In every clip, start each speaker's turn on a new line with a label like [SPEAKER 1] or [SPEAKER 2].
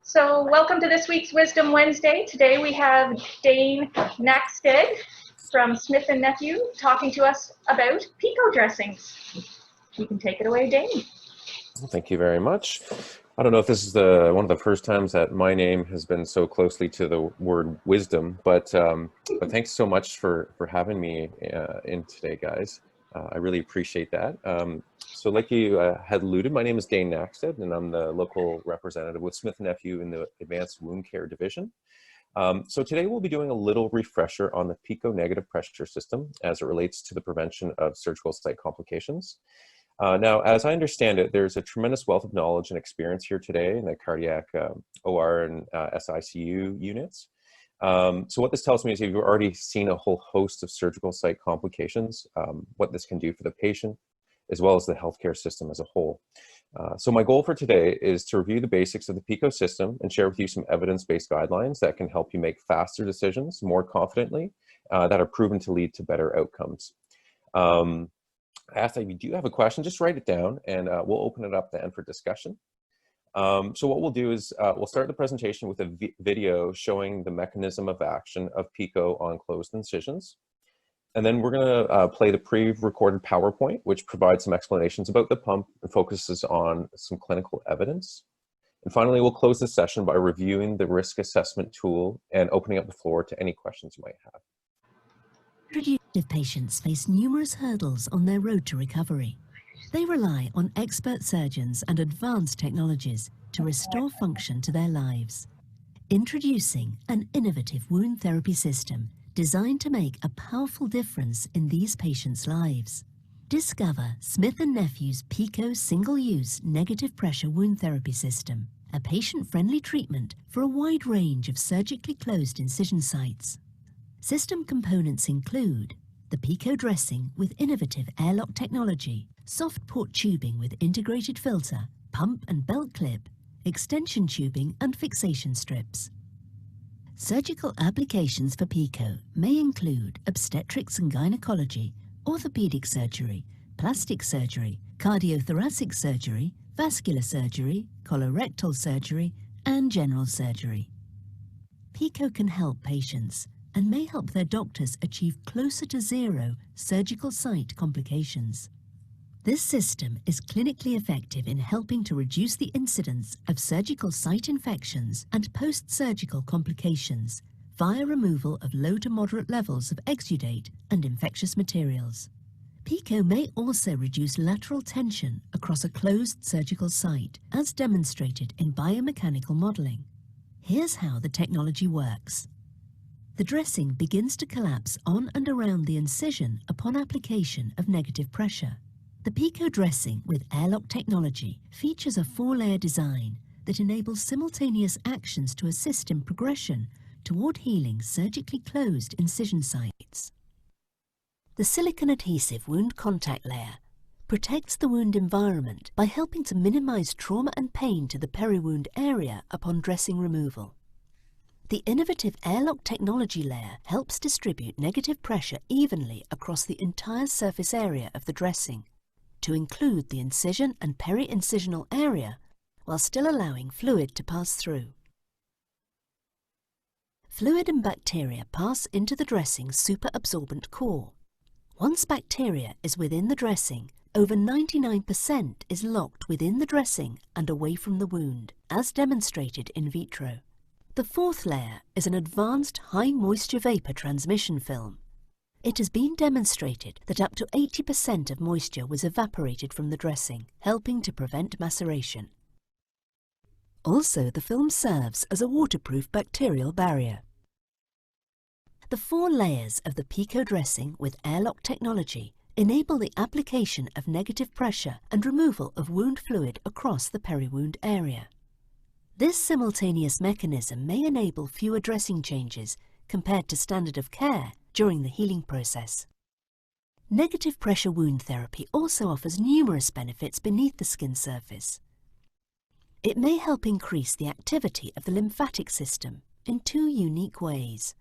[SPEAKER 1] So welcome to this week's Wisdom Wednesday. Today we have Dane Knackstedt from Smith & Nephew talking to us about PICO Dressings. You can take it away, Dane.
[SPEAKER 2] Thank you very much. I don't know if this is one of the first times that my name has been so closely to the word wisdom, but thanks so much for having me in today, guys. I really appreciate that. So like you had alluded, my name is Dane Knackstedt, and I'm the local representative with Smith & Nephew in the Advanced Wound Care Division. So today we'll be doing a little refresher on the PICO negative pressure system as it relates to the prevention of surgical site complications. Now, as I understand it, there's a tremendous wealth of knowledge and experience here today in the cardiac OR and SICU units. So what this tells me is you've already seen a whole host of surgical site complications, what this can do for the patient, as well as the healthcare system as a whole. So my goal for today is to review the basics of the PICO system and share with you some evidence-based guidelines that can help you make faster decisions more confidently that are proven to lead to better outcomes. I ask that if you do have a question, just write it down and we'll open it up then for discussion. So what we'll do is we'll start the presentation with a video showing the mechanism of action of PICO on closed incisions. And then we're going to play the pre-recorded PowerPoint, which provides some explanations about the pump and focuses on some clinical evidence. And finally, we'll close the session by reviewing the risk assessment tool and opening up the floor to any questions you might have.
[SPEAKER 3] Reductive patients face numerous hurdles on their road to recovery. They rely on expert surgeons and advanced technologies to restore function to their lives. Introducing an innovative wound therapy system designed to make a powerful difference in these patients' lives. Discover Smith & Nephew's PICO single-use negative pressure wound therapy system, a patient-friendly treatment for a wide range of surgically closed incision sites. System components include the PICO dressing with innovative airlock technology, soft port tubing with integrated filter, pump and belt clip, extension tubing and fixation strips. Surgical applications for PICO may include obstetrics and gynecology, orthopedic surgery, plastic surgery, cardiothoracic surgery, vascular surgery, colorectal surgery, and general surgery. PICO can help patients and may help their doctors achieve closer to zero surgical site complications. This system is clinically effective in helping to reduce the incidence of surgical site infections and post-surgical complications via removal of low to moderate levels of exudate and infectious materials. PICO may also reduce lateral tension across a closed surgical site, as demonstrated in biomechanical modeling. Here's how the technology works. The dressing begins to collapse on and around the incision upon application of negative pressure. The PICO dressing with airlock technology features a 4-layer design that enables simultaneous actions to assist in progression toward healing surgically closed incision sites. The silicone adhesive wound contact layer protects the wound environment by helping to minimize trauma and pain to the peri-wound area upon dressing removal. The innovative airlock technology layer helps distribute negative pressure evenly across the entire surface area of the dressing, to include the incision and peri-incisional area, while still allowing fluid to pass through. Fluid and bacteria pass into the dressing's superabsorbent core. Once bacteria is within the dressing, over 99% is locked within the dressing and away from the wound, as demonstrated in vitro. The 4th layer is an advanced high-moisture vapor transmission film. It has been demonstrated that up to 80% of moisture was evaporated from the dressing, helping to prevent maceration. Also, the film serves as a waterproof bacterial barrier. The 4 layers of the PICO dressing with airlock technology enable the application of negative pressure and removal of wound fluid across the peri-wound area. This simultaneous mechanism may enable fewer dressing changes compared to standard of care during the healing process. Negative pressure wound therapy also offers numerous benefits beneath the skin surface. It may help increase the activity of the lymphatic system in 2 unique ways.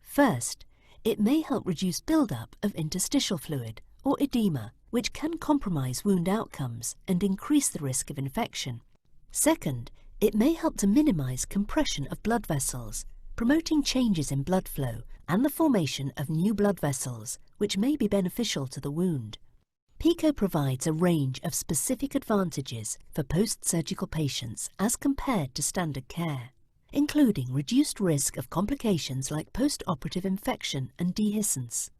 [SPEAKER 3] First, it may help reduce buildup of interstitial fluid or edema, which can compromise wound outcomes and increase the risk of infection. Second, It may help to minimize compression of blood vessels, promoting changes in blood flow and the formation of new blood vessels, which may be beneficial to the wound. PICO provides a range of specific advantages for post-surgical patients as compared to standard care, including reduced risk of complications like post-operative infection and dehiscence.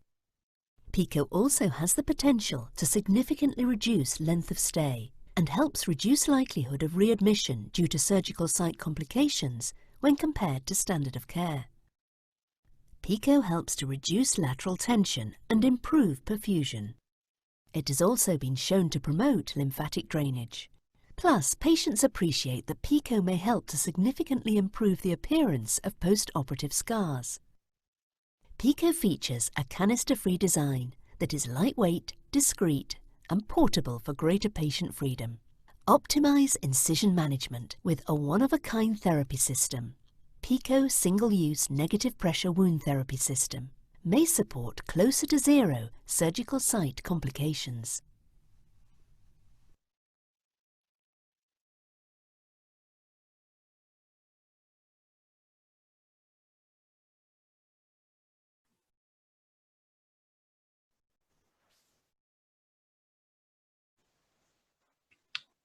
[SPEAKER 3] PICO also has the potential to significantly reduce length of stay and helps reduce likelihood of readmission due to surgical site complications when compared to standard of care. PICO helps to reduce lateral tension and improve perfusion. It has also been shown to promote lymphatic drainage. Plus, patients appreciate that PICO may help to significantly improve the appearance of post-operative scars. PICO features a canister-free design that is lightweight, discreet, and portable for greater patient freedom. Optimize incision management with a one-of-a-kind therapy system. PICO single-use negative pressure wound therapy system may support closer to zero surgical site complications.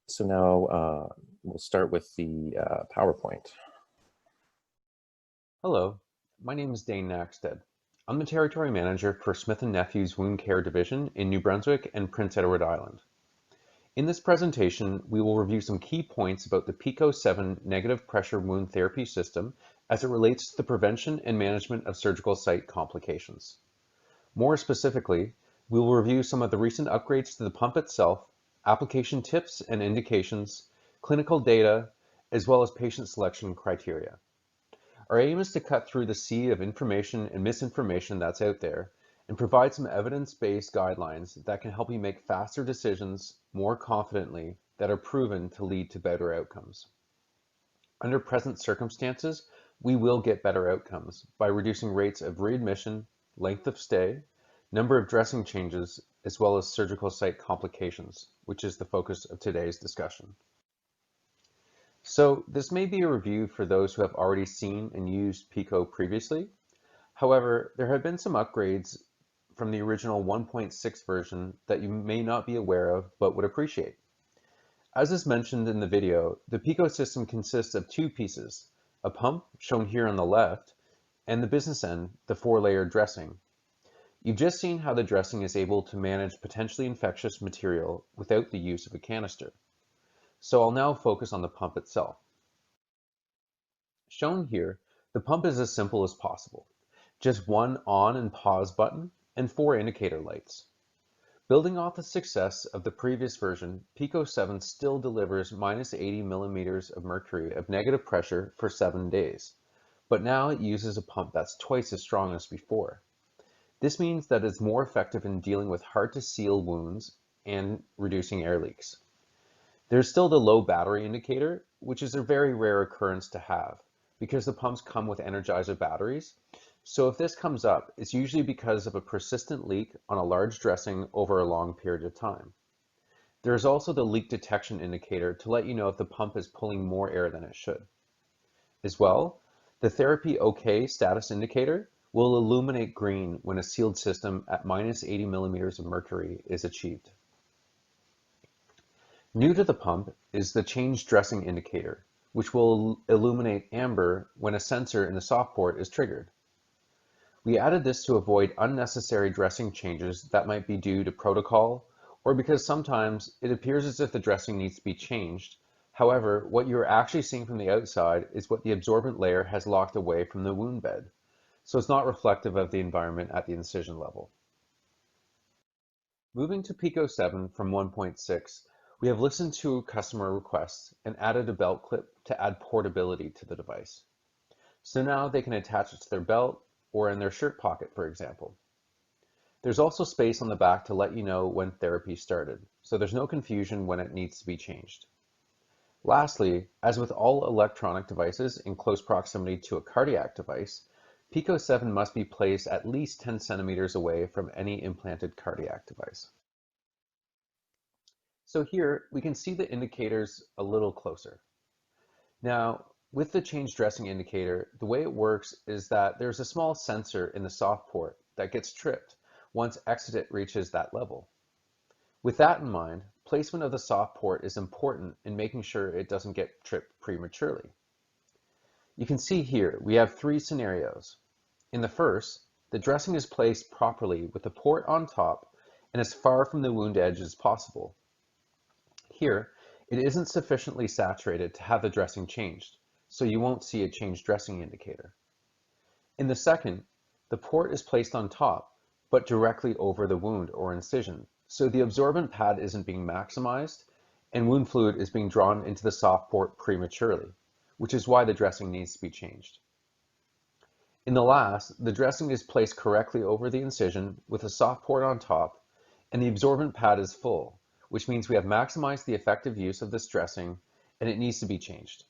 [SPEAKER 2] So now we'll start with the PowerPoint. Hello, my name is Dane Knackstedt. I'm the Territory Manager for Smith & Nephew's Wound Care Division in New Brunswick and Prince Edward Island. In this presentation, we will review some key points about the PICO 7 negative pressure wound therapy system as it relates to the prevention and management of surgical site complications. More specifically, we will review some of the recent upgrades to the pump itself, application tips and indications, clinical data, as well as patient selection criteria. Our aim is to cut through the sea of information and misinformation that's out there and provide some evidence-based guidelines that can help you make faster decisions more confidently that are proven to lead to better outcomes. Under present circumstances, we will get better outcomes by reducing rates of readmission, length of stay, number of dressing changes, as well as surgical site complications, which is the focus of today's discussion. So this may be a review for those who have already seen and used PICO previously. However, there have been some upgrades from the original 1.6 version that you may not be aware of but would appreciate. As is mentioned in the video, the PICO system consists of two pieces, a pump, shown here on the left, and the business end, the 4-layer dressing. You've just seen how the dressing is able to manage potentially infectious material without the use of a canister. So I'll now focus on the pump itself. Shown here, the pump is as simple as possible. Just one on and pause button and 4 indicator lights. Building off the success of the previous version, PICO 7 still delivers -80 millimeters of mercury of negative pressure for 7 days, but now it uses a pump that's twice as strong as before. This means that it's more effective in dealing with hard-to-seal wounds and reducing air leaks. There's still the low battery indicator, which is a very rare occurrence to have because the pumps come with Energizer batteries. So if this comes up, it's usually because of a persistent leak on a large dressing over a long period of time. There is also the leak detection indicator to let you know if the pump is pulling more air than it should. As well, the therapy OK status indicator will illuminate green when a sealed system at -80 millimeters of mercury is achieved. New to the pump is the change dressing indicator, which will illuminate amber when a sensor in the soft port is triggered. We added this to avoid unnecessary dressing changes that might be due to protocol or because sometimes it appears as if the dressing needs to be changed. However, what you're actually seeing from the outside is what the absorbent layer has locked away from the wound bed, so it's not reflective of the environment at the incision level. Moving to PICO 7 from 1.6, we have listened to customer requests and added a belt clip to add portability to the device. So now they can attach it to their belt or in their shirt pocket, for example. There's also space on the back to let you know when therapy started, so there's no confusion when it needs to be changed. Lastly, as with all electronic devices in close proximity to a cardiac device, PICO 7 must be placed at least 10 centimeters away from any implanted cardiac device. So here we can see the indicators a little closer. Now, with the change dressing indicator, the way it works is that there's a small sensor in the soft port that gets tripped once exudate reaches that level. With that in mind, placement of the soft port is important in making sure it doesn't get tripped prematurely. You can see here we have three scenarios. In the first, the dressing is placed properly with the port on top and as far from the wound edge as possible. Here, it isn't sufficiently saturated to have the dressing changed, so you won't see a change dressing indicator. In the second, the port is placed on top, but directly over the wound or incision, so the absorbent pad isn't being maximized, and wound fluid is being drawn into the soft port prematurely, which is why the dressing needs to be changed. In the last, the dressing is placed correctly over the incision with a soft port on top, and the absorbent pad is full, which means we have maximized the effective use of this dressing, and it needs to be changed.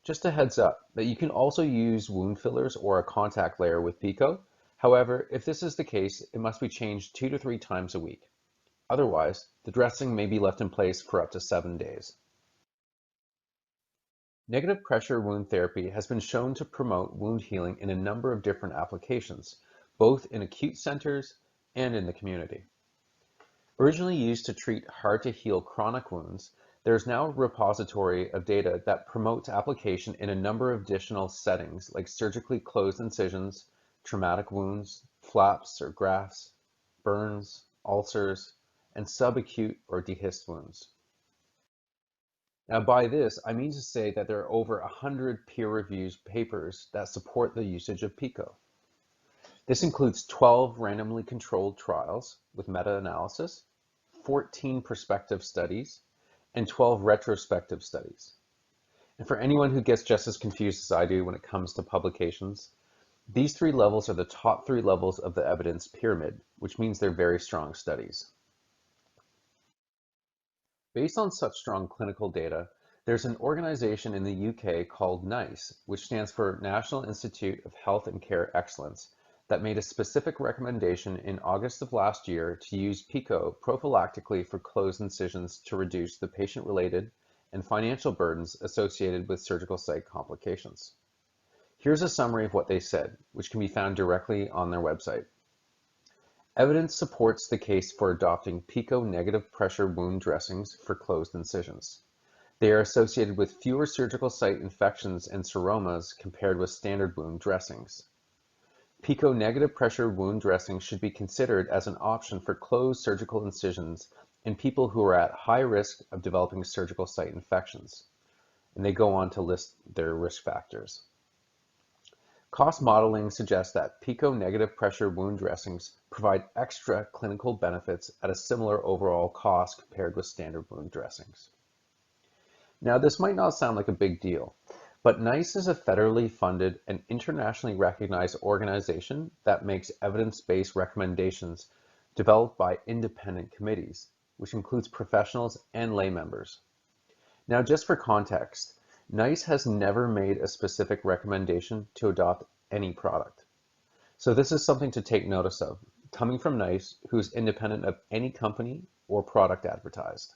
[SPEAKER 2] Just a heads up that you can also use wound fillers or a contact layer with PICO. However, if this is the case, it must be changed 2 to 3 times a week. Otherwise, the dressing may be left in place for up to 7 days. Negative pressure wound therapy has been shown to promote wound healing in a number of different applications, both in acute centers and in the community. Originally used to treat hard-to-heal chronic wounds, there is now a repository of data that promotes application in a number of additional settings like surgically closed incisions, traumatic wounds, flaps or grafts, burns, ulcers, and subacute or dehisced wounds. Now by this, I mean to say that there are over 100 peer-reviewed papers that support the usage of PICO. This includes 12 randomly controlled trials with meta-analysis, 14 prospective studies, and 12 retrospective studies. And for anyone who gets just as confused as I do when it comes to publications, these 3 levels are the top 3 levels of the evidence pyramid, which means they're very strong studies. Based on such strong clinical data, there's an organization in the UK called NICE, which stands for National Institute of Health and Care Excellence, that made a specific recommendation in August of last year to use PICO prophylactically for closed incisions to reduce the patient-related and financial burdens associated with surgical site complications. Here's a summary of what they said, which can be found directly on their website. Evidence supports the case for adopting PICO negative pressure wound dressings for closed incisions. They are associated with fewer surgical site infections and seromas compared with standard wound dressings. PICO negative pressure wound dressing should be considered as an option for closed surgical incisions in people who are at high risk of developing surgical site infections. And they go on to list their risk factors. Cost modeling suggests that PICO negative pressure wound dressings provide extra clinical benefits at a similar overall cost compared with standard wound dressings. Now, this might not sound like a big deal, but NICE is a federally funded and internationally recognized organization that makes evidence-based recommendations developed by independent committees, which includes professionals and lay members. Now, just for context, NICE has never made a specific recommendation to adopt any product. So this is something to take notice of, coming from NICE, who is independent of any company or product advertised.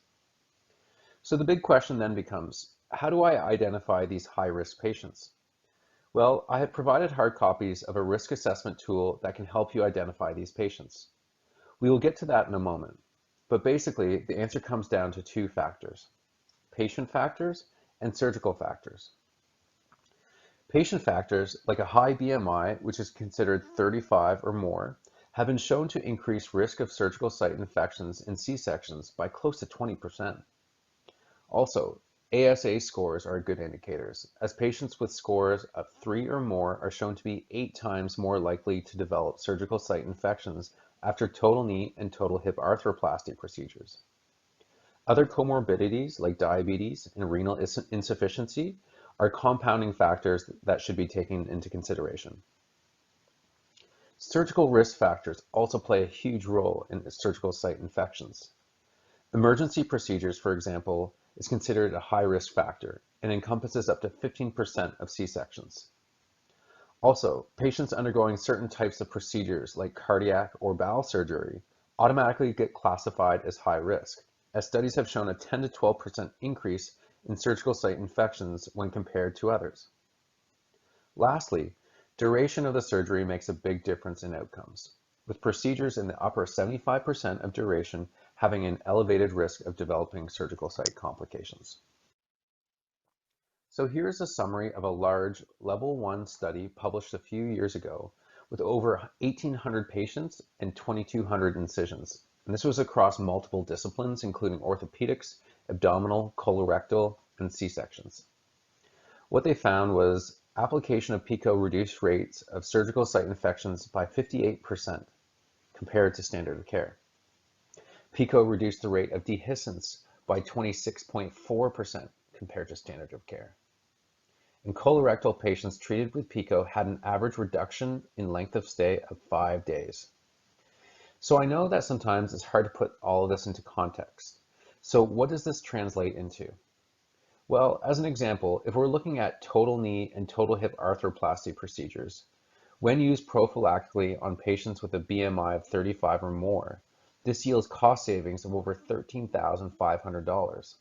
[SPEAKER 2] So the big question then becomes, how do I identify these high-risk patients? Well, I have provided hard copies of a risk assessment tool that can help you identify these patients. We will get to that in a moment, but basically the answer comes down to 2 factors: patient factors and surgical factors. Patient factors, like a high BMI, which is considered 35 or more, have been shown to increase risk of surgical site infections in C-sections by close to 20%. Also, ASA scores are good indicators, as patients with scores of 3 or more are shown to be 8 times more likely to develop surgical site infections after total knee and total hip arthroplasty procedures. Other comorbidities like diabetes and renal insufficiency are compounding factors that should be taken into consideration. Surgical risk factors also play a huge role in surgical site infections. Emergency procedures, for example, is considered a high-risk factor and encompasses up to 15% of C-sections. Also, patients undergoing certain types of procedures like cardiac or bowel surgery automatically get classified as high risk, as studies have shown a 10 to 12% increase in surgical site infections when compared to others. Lastly, duration of the surgery makes a big difference in outcomes, with procedures in the upper 75% of duration having an elevated risk of developing surgical site complications. So here's a summary of a large level 1 study published a few years ago with over 1,800 patients and 2,200 incisions. And this was across multiple disciplines, including orthopedics, abdominal, colorectal, and C-sections. What they found was application of PICO reduced rates of surgical site infections by 58% compared to standard of care. PICO reduced the rate of dehiscence by 26.4% compared to standard of care. And colorectal patients treated with PICO had an average reduction in length of stay of 5 days. So I know that sometimes it's hard to put all of this into context. So what does this translate into? Well, as an example, if we're looking at total knee and total hip arthroplasty procedures, when used prophylactically on patients with a BMI of 35 or more, this yields cost savings of over $13,500.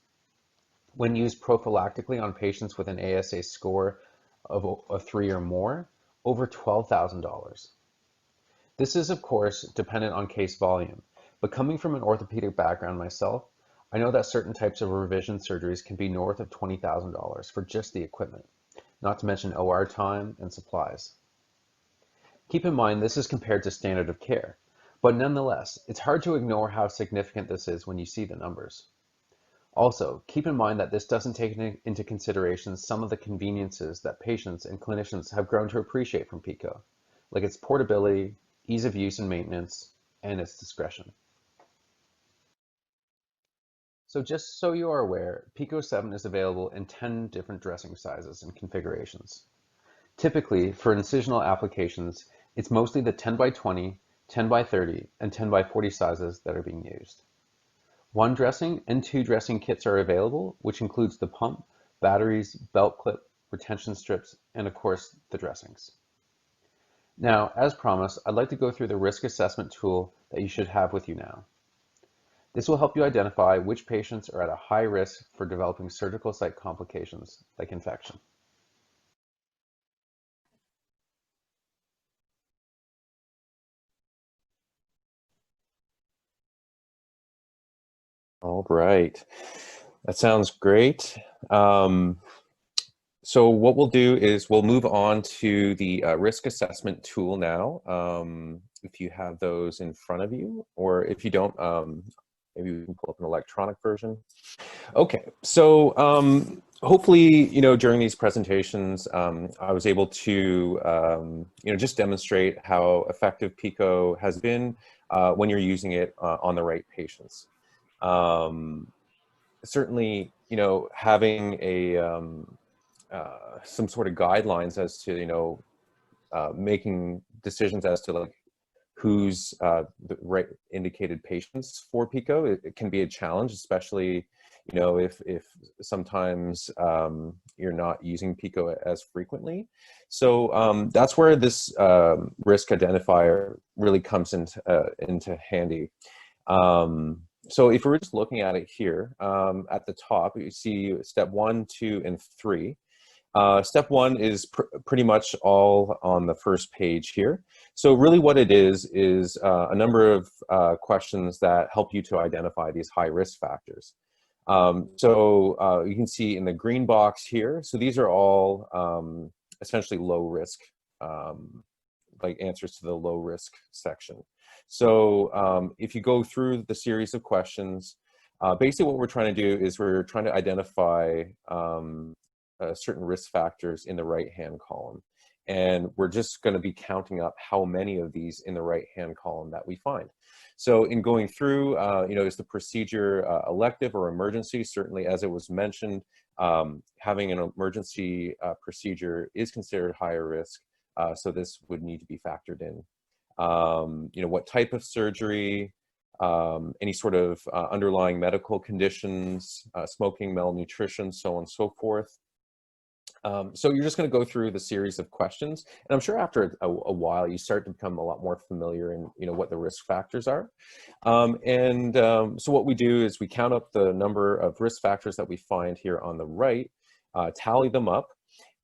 [SPEAKER 2] When used prophylactically on patients with an ASA score of a 3 or more, over $12,000. This is, of course, dependent on case volume, but coming from an orthopedic background myself, I know that certain types of revision surgeries can be north of $20,000 for just the equipment, not to mention OR time and supplies. Keep in mind this is compared to standard of care, but nonetheless, it's hard to ignore how significant this is when you see the numbers. Also, keep in mind that this doesn't take into consideration some of the conveniences that patients and clinicians have grown to appreciate from PICO, like its portability, ease of use and maintenance, and its discretion. So just so you are aware, PICO 7 is available in 10 different dressing sizes and configurations. Typically, for incisional applications, it's mostly the 10 by 20, 10 by 30, and 10 by 40 sizes that are being used. 1 dressing and 2 dressing kits are available, which includes the pump, batteries, belt clip, retention strips, and of course, the dressings. Now, as promised, I'd like to go through the risk assessment tool that you should have with you now. This will help you identify which patients are at a high risk for developing surgical site complications like infection. All right, that sounds great. So what we'll do is we'll move on to the risk assessment tool now. If you have those in front of you, or if you don't, maybe we can pull up an electronic version. Okay, so hopefully, during these presentations, I was able to, just demonstrate how effective PICO has been when you're using it on the right patients. Certainly, having a some sort of guidelines as to making decisions as to like who's the right indicated patients for PICO. It can be a challenge, especially if sometimes you're not using PICO as frequently. So that's where this risk identifier really comes into handy. So if we're just looking at it here, at the top, you see step 1, 2, and 3. Step 1 is pretty much all on the first page here. So really what it is a number of questions that help you to identify these high risk factors. So you can see in the green box here, so these are all essentially low risk, like answers to the low risk section. So if you go through the series of questions, basically what we're trying to do is we're trying to identify certain risk factors in the right-hand column. And we're just going to be counting up how many of these in the right-hand column that we find. So in going through, is the procedure elective or emergency? Certainly, as it was mentioned, having an emergency procedure is considered higher risk. So this would need to be factored in. What type of surgery, any sort of underlying medical conditions, smoking, malnutrition, so on and so forth. So you're just going to go through the series of questions, and I'm sure after a while you start to become a lot more familiar in what the risk factors are. So what we do is we count up the number of risk factors that we find here on the right, tally them up,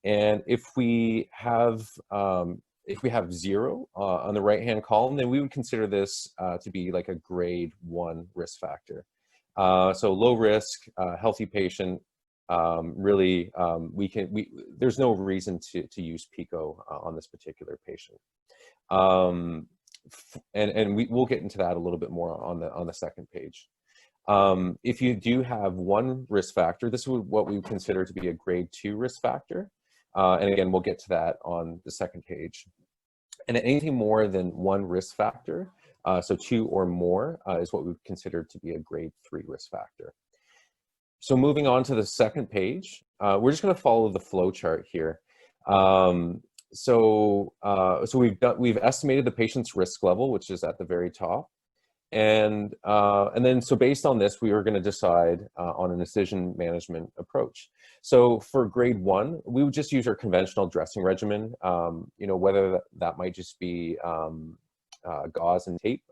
[SPEAKER 2] and if we have 0 on the right-hand column, then we would consider this to be like a grade 1 risk factor. So low risk, healthy patient. There's no reason to use PICO on this particular patient. And we'll get into that a little bit more on the second page. If you do have 1 risk factor, this is what we would consider to be a grade 2 risk factor. And again, we'll get to that on the second page. And anything more than 1 risk factor, so 2 or more, is what we would consider to be a grade 3 risk factor. So moving on to the second page, we're just going to follow the flow chart here. So we've estimated the patient's risk level, which is at the very top, and then so based on this, we were going to decide on a decision management approach. So for grade 1, we would just use our conventional dressing regimen. Whether that might just be gauze and tape,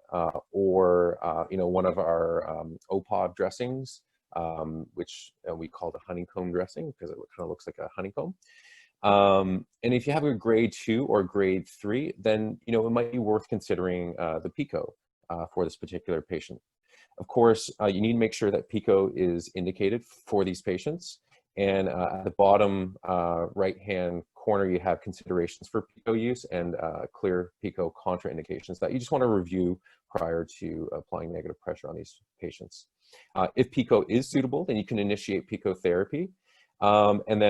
[SPEAKER 2] or one of our OPOD dressings, which we call the honeycomb dressing because it kind of looks like a honeycomb. And if you have a grade 2 or grade 3, then it might be worth considering the PICO for this particular patient. Of course, you need to make sure that PICO is indicated for these patients. And at the bottom right-hand corner, you have considerations for PICO use and clear PICO contraindications that you just want to review prior to applying negative pressure on these patients. If PICO is suitable, then you can initiate PICO therapy. And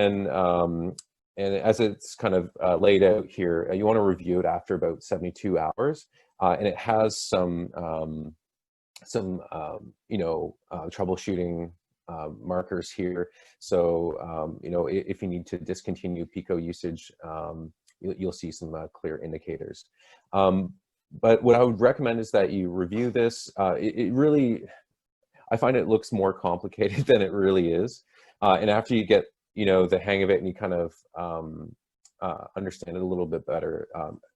[SPEAKER 2] as it's kind of laid out here, you want to review it after about 72 hours. And it has some troubleshooting markers here. So, if you need to discontinue PICO usage, you'll see some clear indicators. But what I would recommend is that you review this. I find it looks more complicated than it really is. And after you get, the hang of it and you kind of understand it a little bit better,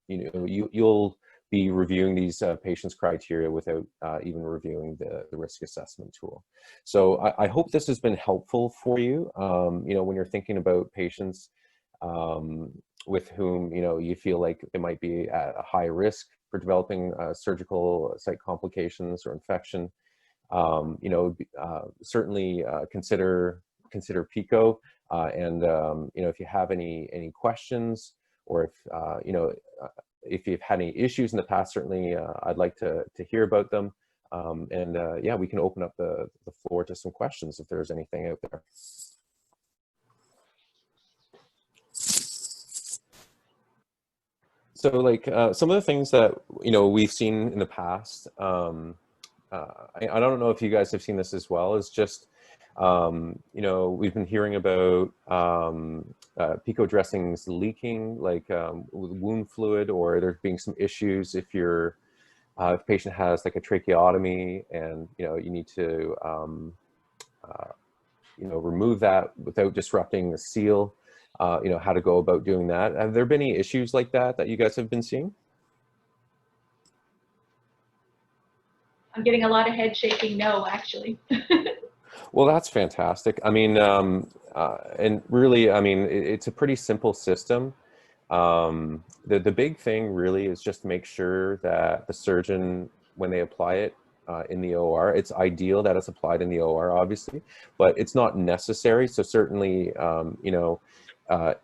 [SPEAKER 2] you'll be reviewing these patients' criteria without even reviewing the risk assessment tool. So I hope this has been helpful for you, when you're thinking about patients with whom, you feel like they might be at a high risk for developing surgical site complications or infection. Certainly consider PICO, and if you have any questions, or if you've had any issues in the past, certainly I'd like to hear about them. Yeah, we can open up the floor to some questions if there's anything out there. So some of the things that we've seen in the past, I don't know if you guys have seen this as well, is just we've been hearing about PICO dressings leaking, with wound fluid, or there being some issues if if the patient has a tracheotomy and you need to remove that without disrupting the seal. How to go about doing that. Have there been any issues like that you guys have been seeing?
[SPEAKER 1] I'm getting a lot of head shaking no, actually.
[SPEAKER 2] Well, that's fantastic. I mean, and really, I mean, it's a pretty simple system. The big thing really is just to make sure that the surgeon, when they apply it in the OR, it's ideal that it's applied in the OR, obviously, but it's not necessary. So certainly, if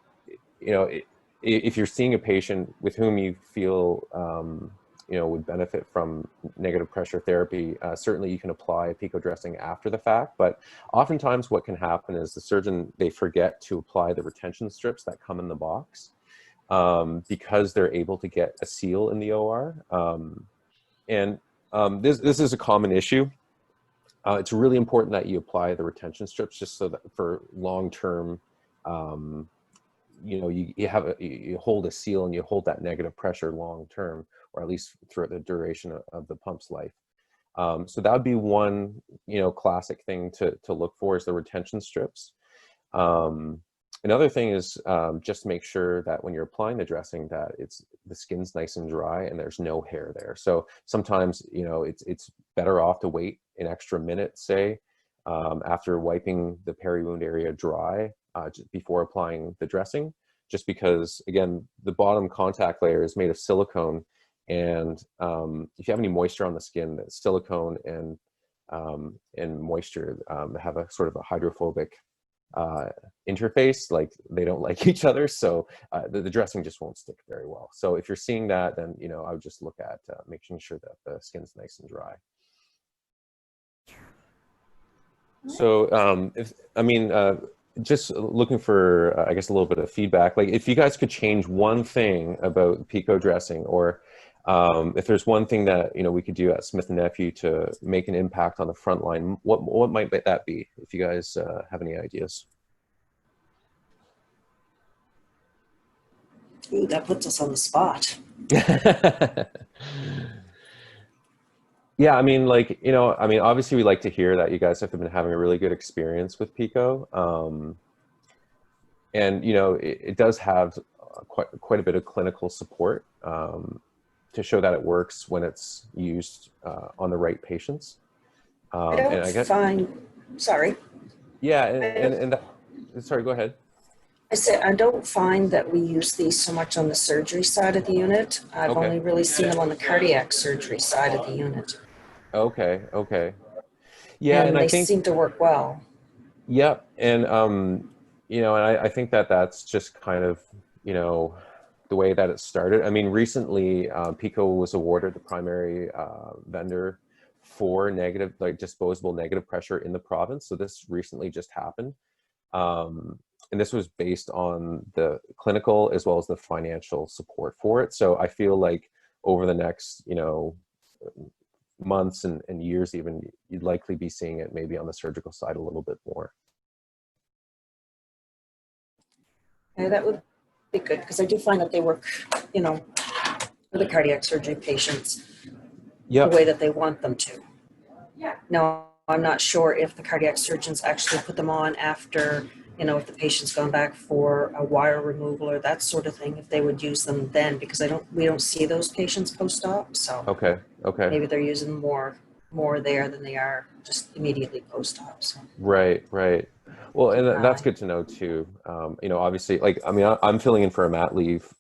[SPEAKER 2] you're seeing a patient with whom you feel would benefit from negative pressure therapy, certainly you can apply a PICO dressing after the fact. But oftentimes what can happen is the surgeon, they forget to apply the retention strips that come in the box because they're able to get a seal in the OR. This is a common issue. It's really important that you apply the retention strips just so that for long-term, you hold a seal and you hold that negative pressure long-term, or at least throughout the duration of the pump's life. So that would be one, classic thing to look for, is the retention strips. Another thing is just make sure that when you're applying the dressing that the skin's nice and dry and there's no hair there. So sometimes, you know, it's better off to wait an extra minute, say, after wiping the peri-wound area dry before applying the dressing, just because, again, the bottom contact layer is made of silicone, and if you have any moisture on the skin, that silicone and moisture have a sort of a hydrophobic interface, like they don't like each other, so the dressing just won't stick very well. So if you're seeing that, then, you know, I would just look at making sure that the skin's nice and dry. So just looking for I guess a little bit of feedback, like if you guys could change one thing about PICO dressing, or if there's one thing that, you know, we could do at Smith & Nephew to make an impact on the front line, what might that be, if you guys have any ideas?
[SPEAKER 4] Ooh, that puts us on the spot.
[SPEAKER 2] Yeah, I mean, like, you know, I mean, obviously we like to hear that you guys have been having a really good experience with PICO. And, you know, it does have quite a bit of clinical support to show that it works when it's used on the right patients.
[SPEAKER 4] I don't find, sorry.
[SPEAKER 2] Yeah, sorry, go ahead.
[SPEAKER 4] I said, I don't find that we use these so much on the surgery side of the unit. I've only really seen them on the cardiac surgery side of the unit.
[SPEAKER 2] Okay. Yeah, and
[SPEAKER 4] they
[SPEAKER 2] I think
[SPEAKER 4] seem to work well.
[SPEAKER 2] Yep, and you know, and I think that that's just kind of, you know, the way that it started. I mean, recently PICO was awarded the primary vendor for disposable negative pressure in the province. So this recently just happened. And this was based on the clinical as well as the financial support for it. So I feel like over the next, you know, months and years even, you'd likely be seeing it maybe on the surgical side a little bit more.
[SPEAKER 4] Yeah, that would be good, because I do find that they work, you know, for the cardiac surgery patients the way that they want them to.
[SPEAKER 1] Yeah.
[SPEAKER 4] Now, I'm not sure if the cardiac surgeons actually put them on after, you know, if the patient's gone back for a wire removal or that sort of thing, if they would use them then, because we don't see those patients post-op. So
[SPEAKER 2] okay.
[SPEAKER 4] Maybe they're using more there than they are just immediately post-op. So.
[SPEAKER 2] Right. Well, and that's good to know too. You know, obviously, like, I mean, I'm filling in for a mat leave,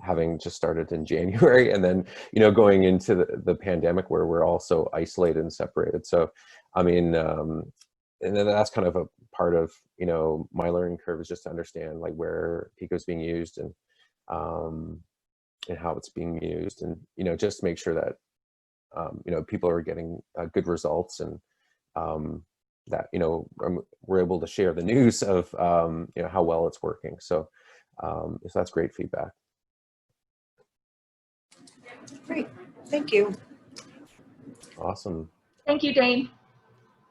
[SPEAKER 2] having just started in January, and then, you know, going into the pandemic where we're all so isolated and separated. So, I mean, and then that's kind of a part of, you know, my learning curve, is just to understand like where PICO is being used and how it's being used, and, you know, just make sure that you know, people are getting good results, and that, you know, we're able to share the news of you know, how well it's working. So that's great feedback.
[SPEAKER 4] Great, thank you.
[SPEAKER 2] Awesome.
[SPEAKER 1] Thank you, Dane.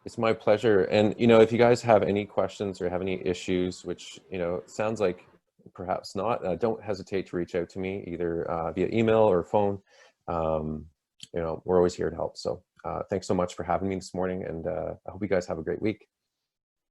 [SPEAKER 2] It's my pleasure. And, you know, if you guys have any questions or have any issues, which, you know, sounds like perhaps not, don't hesitate to reach out to me either via email or phone. You know, we're always here to help. So thanks so much for having me this morning, and I hope you guys have a great week.